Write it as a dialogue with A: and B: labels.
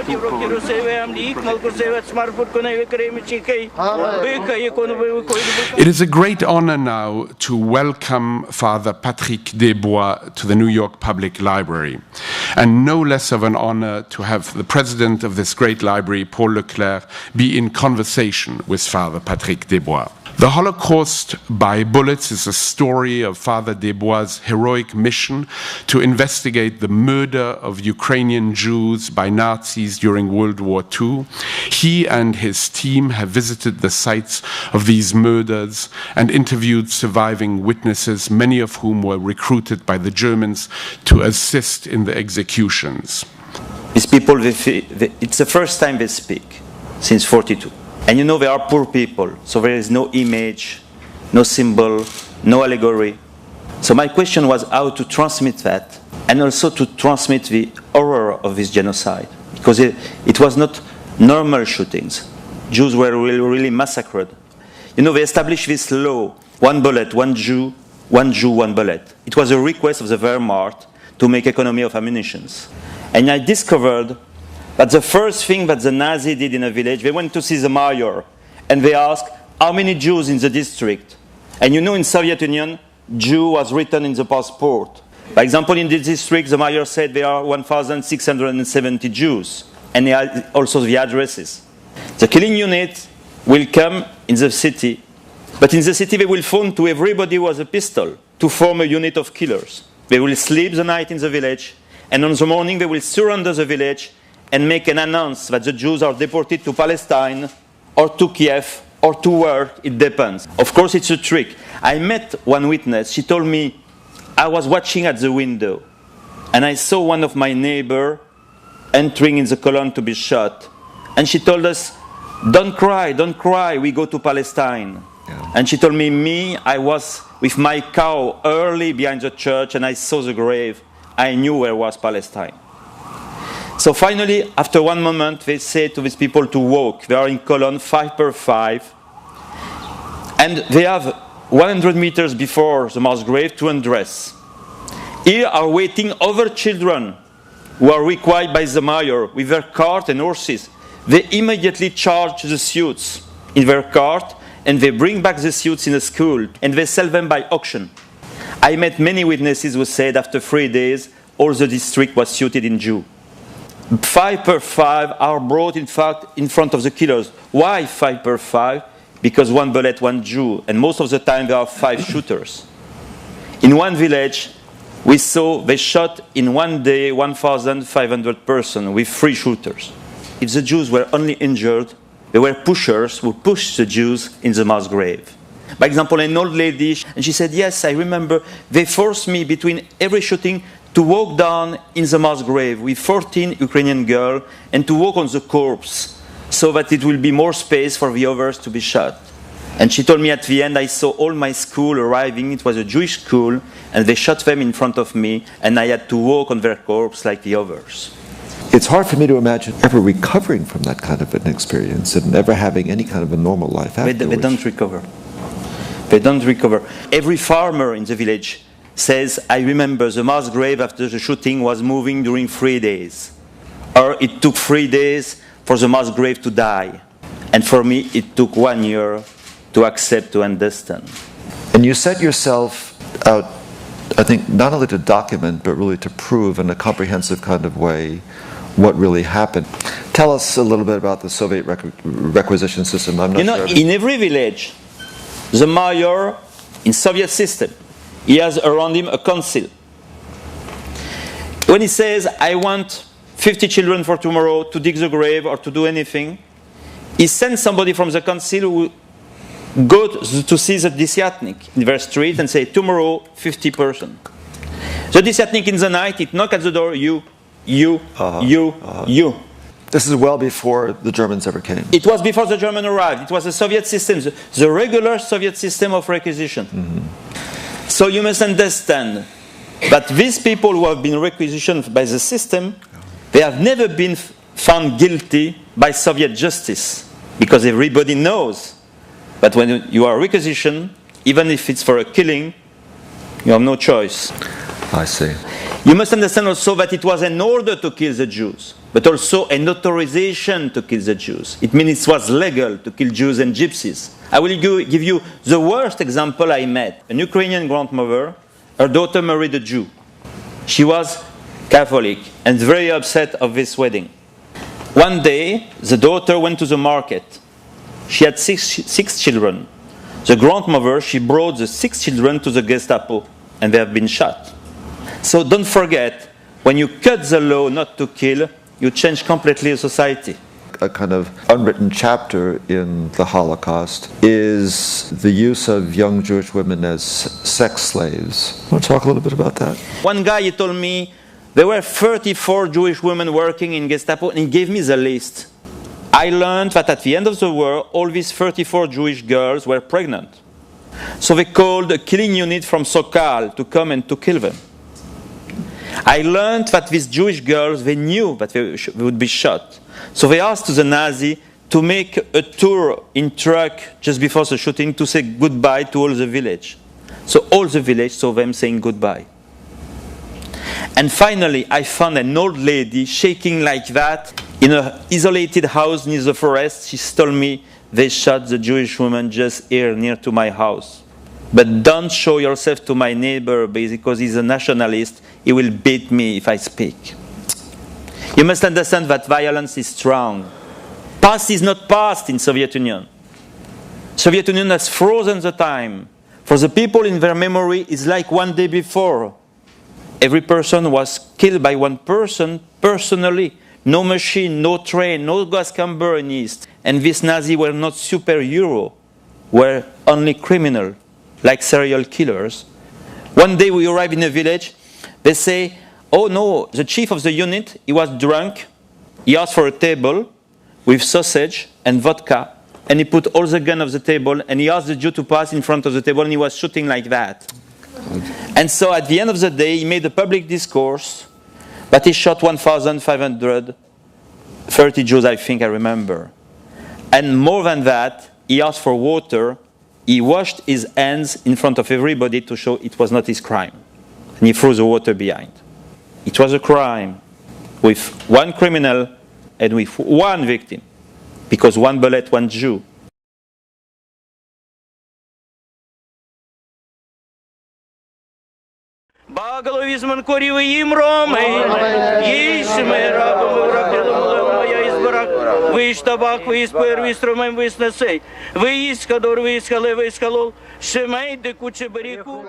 A: It is a great honor now to welcome Father Patrick Desbois to the New York Public Library, and no less of an honor to have the president of this great library, Paul Leclerc, be in conversation with Father Patrick Desbois. The Holocaust by Bullets is a story of Father Desbois' heroic mission to investigate the murder of Ukrainian Jews by Nazis during World War II. He and his team have visited the sites of these murders and interviewed surviving witnesses, many of whom were recruited by the Germans to assist in the executions.
B: These people, it's the first time they speak since 1942. And you know they are poor people, so there is no image, no symbol, no allegory. So my question was how to transmit that, and also to transmit the horror of this genocide. Because it was not normal shootings. Jews were really massacred. You know, they established this law, one bullet, one Jew, one bullet. It was a request of the Wehrmacht to make economy of ammunition. And I discovered that the first thing that the Nazis did in a village, they went to see the mayor, and they asked, how many Jews in the district? And you know, in Soviet Union, Jew was written in the passport. For example, in this district, the mayor said there are 1,670 Jews, and he had also the addresses. The killing unit will come in the city, but in the city they will phone to everybody who has a pistol to form a unit of killers. They will sleep the night in the village, and on the morning they will surrender the village and make an announcement that the Jews are deported to Palestine or to Kiev or to where, it depends. Of course, it's a trick. I met one witness. She told me, I was watching at the window and I saw one of my neighbors entering in the column to be shot. And she told us, don't cry, we go to Palestine. Yeah. And she told me, I was with my cow early behind the church and I saw the grave. I knew where was Palestine. So finally, after one moment, they say to these people to walk. They are in column 5 per 5. And they have 100 meters before the mass grave to undress. Here are waiting other children who are required by the mayor with their cart and horses. They immediately charge the suits in their cart and they bring back the suits in a school and they sell them by auction. I met many witnesses who said after 3 days, all the district was suited in Jew. 5 per 5 are brought, in fact, in front of the killers. Why 5 per 5? Because one bullet, one Jew. And most of the time there are 5 shooters. In one village, we saw they shot in one day 1,500 persons with 3 shooters. If the Jews were only injured, they were pushers who pushed the Jews in the mass grave. By example, an old lady, and she said, yes, I remember, they forced me between every shooting to walk down in the mass grave with 14 Ukrainian girls and to walk on the corpse so that it will be more space for the others to be shot. And she told me at the end, I saw all my school arriving. It was a Jewish school, and they shot them in front of me, and I had to walk on their corpse like the others.
C: It's hard for me to imagine ever recovering from that kind of an experience and never having any kind of a normal life afterwards.
B: They don't recover. They don't recover. Every farmer in the village says, I remember the mass grave after the shooting was moving during 3 days. Or it took 3 days for the mass grave to die. And for me, it took 1 year to accept, to understand.
C: And you set yourself out, I think, not only to document, but really to prove in a comprehensive kind of way what really happened. Tell us a little bit about the Soviet requisition system. I'm not sure.
B: In every village, the mayor in Soviet system, he has around him a council. When he says, I want 50 children for tomorrow to dig the grave or to do anything, he sends somebody from the council who go to see the Desiatnik in their street and say, tomorrow, 50 persons. The Desiatnik in the night, it knock at the door, you.
C: This is well before the Germans ever came.
B: It was before the Germans arrived. It was the Soviet system, the regular Soviet system of requisition. Mm-hmm. So you must understand that these people who have been requisitioned by the system, they have never been found guilty by Soviet justice, because everybody knows that when you are requisitioned, even if it's for a killing, you have no choice.
C: I see.
B: You must understand also that it was an order to kill the Jews. but also an authorization to kill the Jews. It means it was legal to kill Jews and gypsies. I will give you the worst example I met. An Ukrainian grandmother, her daughter married a Jew. She was Catholic and very upset of this wedding. One day, the daughter went to the market. She had six children. The grandmother, she brought the 6 children to the Gestapo, and they have been shot. So don't forget, when you cut the law not to kill, you change completely a society.
C: A kind of unwritten chapter in the Holocaust is the use of young Jewish women as sex slaves. Want to talk a little bit about that?
B: One guy, he told me there were 34 Jewish women working in Gestapo, and he gave me the list. I learned that at the end of the war, all these 34 Jewish girls were pregnant. So they called a killing unit from Sokal to come and to kill them. I learned that these Jewish girls, they knew that they would be shot. So they asked the Nazi to make a tour in truck just before the shooting to say goodbye to all the village. So all the village saw them saying goodbye. And finally, I found an old lady shaking like that in an isolated house near the forest. She told me, they shot the Jewish woman just here near to my house. But don't show yourself to my neighbor because he's a nationalist. He will beat me if I speak. You must understand that violence is strong. Past is not past in Soviet Union. Soviet Union has frozen the time. For the people in their memory, it's like one day before. Every person was killed by one person personally. No machine, no train, no gas chamber in East. And these Nazis were not superhero, were only criminal, like serial killers. One day we arrive in a village, they say, oh no, the chief of the unit, he was drunk, he asked for a table with sausage and vodka, and he put all the guns on the table, and he asked the Jew to pass in front of the table, and he was shooting like that. And so at the end of the day, he made a public discourse, but he shot 1,530 Jews, I think I remember. And more than that, he asked for water. He washed his hands in front of everybody to show it was not his crime. And he threw the water behind. It was a crime with one criminal and with one victim, because one bullet, one Jew.
D: Багаловізман корів їм роми, їжми рабами врабілому моя із барак, виш табак, виш пир, виш тромем, виш насей, виш кадор, виш хале, виш халол, шемей, де куче беріку.